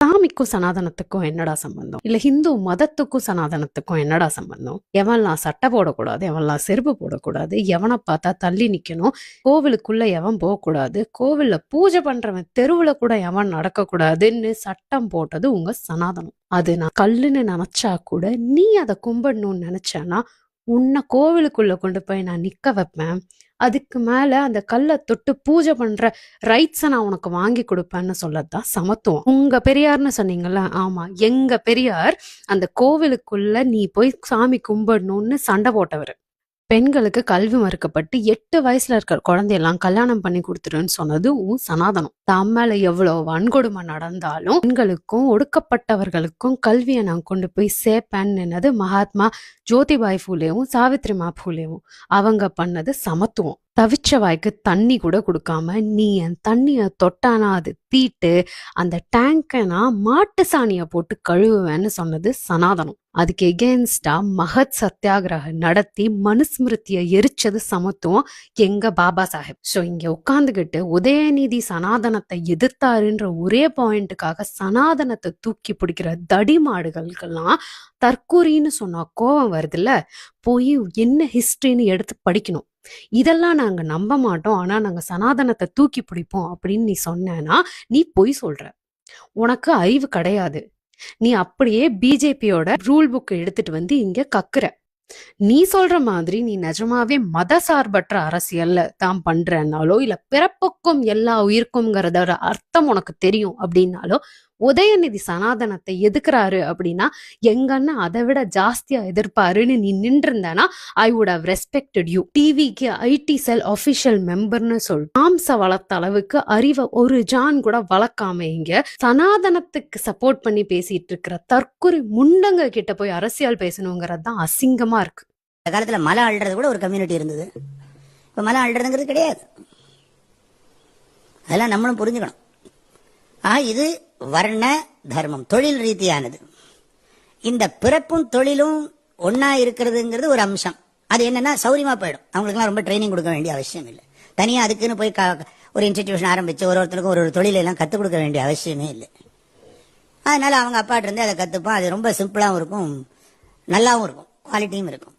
சாமிக்கும் சனாதனத்துக்கும் என்னடா சம்பந்தம்? இல்ல ஹிந்து மதத்துக்கும் சனாதனத்துக்கும் என்னடா சம்பந்தம்? எவன்லாம் சட்டை போடக்கூடாது, எவன்லாம் செருப்பு போடக்கூடாது, எவனை பார்த்தா தள்ளி நிக்கணும், கோவிலுக்குள்ள எவன் போகக்கூடாது, கோவில்ல பூஜை பண்றவன் தெருவுல கூட எவன் நடக்க கூடாதுன்னு சட்டம் போட்டது உங்க சனாதனம். அது நான் கல்லுன்னு நினைச்சா கூட நீ அதை கும்பிடணும்னு நினைச்சேன்னா உன்னை கோவிலுக்குள்ள கொண்டு போய் நான் நிக்க வைப்பேன். அதுக்கு மேல அந்த கல்லை தொட்டு பூஜை பண்ற ரைட்ஸை நான் உனக்கு வாங்கி கொடுப்பேன்னு சொல்லத்தான் சமத்துவம். உங்க பெரியார்னு சொன்னீங்கல்ல, ஆமா, எங்க பெரியார் அந்த கோவிலுக்குள்ள நீ போய் சாமி கும்பிடணும்னு சண்டை போட்டவர். பெண்களுக்கு கல்வி மறுக்கப்பட்டு 8 வயசுல இருக்கிற குழந்தையெல்லாம் கல்யாணம் பண்ணி கொடுத்துருன்னு சொன்னது உன் சனாதனம். தம்மேல எவ்வளவு வன்கொடுமை நடந்தாலும் பெண்களுக்கும் ஒடுக்கப்பட்டவர்களுக்கும் கல்வியை நான் கொண்டு போய் சேர்ப்பேன்னு மகாத்மா ஜோதிபாய் பூலேவும் சாவித்ரிமா பூலேவும் அவங்க பண்ணது சமத்துவம். தவிச்ச வாய்க்கு தண்ணி கூட கொடுக்காம நீ என் தண்ணிய தொட்டானா அது தீட்டு, அந்த டேங்கை நான் மாட்டு சாணிய போட்டு கழுவுவேன்னு சொன்னது சனாதனம். அதுக்கு எகேன்ஸ்டா மகத் சத்தியாகிரகம் நடத்தி மனுஸ்மிருதியை எரிச்சது சமத்துவம் எங்க பாபா சாஹேப். ஸோ இங்க உட்காந்துக்கிட்டு உதயநிதி சனாதனத்தை எதிர்த்தாருன்ற ஒரே பாயிண்ட்டுக்காக சனாதனத்தை தூக்கி பிடிக்கிற தடிமாடுகளுக்கெல்லாம் தற்கூரின்னு சொன்னா கோவம் வருதுல்ல, போய் என்ன ஹிஸ்டரின்னு எடுத்து படிக்கணும். இதெல்லாம் நாங்க நம்ப மாட்டோம், ஆனா நாங்க சனாதனத்தை தூக்கி பிடிப்போம் அப்படின்னு நீ சொன்னா நீ பொய் சொல்ற. உனக்கு அறிவு கிடையாது. நீ அப்படியே பிஜேபியோட ரூல் புக் எடுத்துட்டு வந்து இங்க கக்குற. நீ சொல்ற மாதிரி நீ நிஜமாவே மத சார்பற்ற அரசியல்ல தான் பண்றனாலோ இல்ல பிறப்புக்கும் எல்லா உயிருக்கும்ங்கிறதோட அர்த்தம் உனக்கு தெரியும் அப்படின்னாலோ உதயநிதி சனாதனத்தை எதுக்குறாரு அப்படின்னா எங்க அண்ணன் அதை விட ஜாஸ்தியா எதிர்ப்பாருன்னு நீ நின்று இருந்தனா I would have respected you. டிவிக்கு ஐடி செல் அபிஷியல் மெம்பர்னு சொல் மாம்ச வளர்த்த அளவுக்கு அறிவை ஒரு ஜான் கூட வளர்க்காம இங்க சனாதனத்துக்கு சப்போர்ட் பண்ணி பேசிட்டு இருக்கிற தற்கொலை முண்டங்க கிட்ட போய் அரசியல் பேசணுங்கிறது தான் அசிங்கமா இருக்கு. இந்த காலத்துல மலை அள்ளுறது கூட ஒரு கம்யூனிட்டி இருந்தது, இப்ப மலை அள்ளுறதுங்கிறது கிடையாது. அதெல்லாம் நம்மளும் புரிஞ்சுக்கணும். இது வர்ண தர்மம், தொழில் ரீதியானது. இந்த பிறப்பும் தொழிலும் ஒன்னா இருக்கிறதுங்கிறது ஒரு அம்சம். அது என்னன்னா சௌரியமா போயிடும். அவங்களுக்குலாம் ரொம்ப ட்ரைனிங் கொடுக்க வேண்டிய அவசியம் இல்லை. தனியா அதுக்குன்னு போய் ஒரு இன்ஸ்டிடியூஷன் ஆரம்பிச்சு ஒருத்தருக்கும் ஒரு தொழிலெல்லாம் கற்றுக் கொடுக்க வேண்டிய அவசியமே இல்லை. அதனால அவங்க அப்பாட்ட இருந்து அதை கற்றுப்போம். அது ரொம்ப சிம்பிளாகவும் இருக்கும், நல்லாவும் இருக்கும், குவாலிட்டியும் இருக்கும்.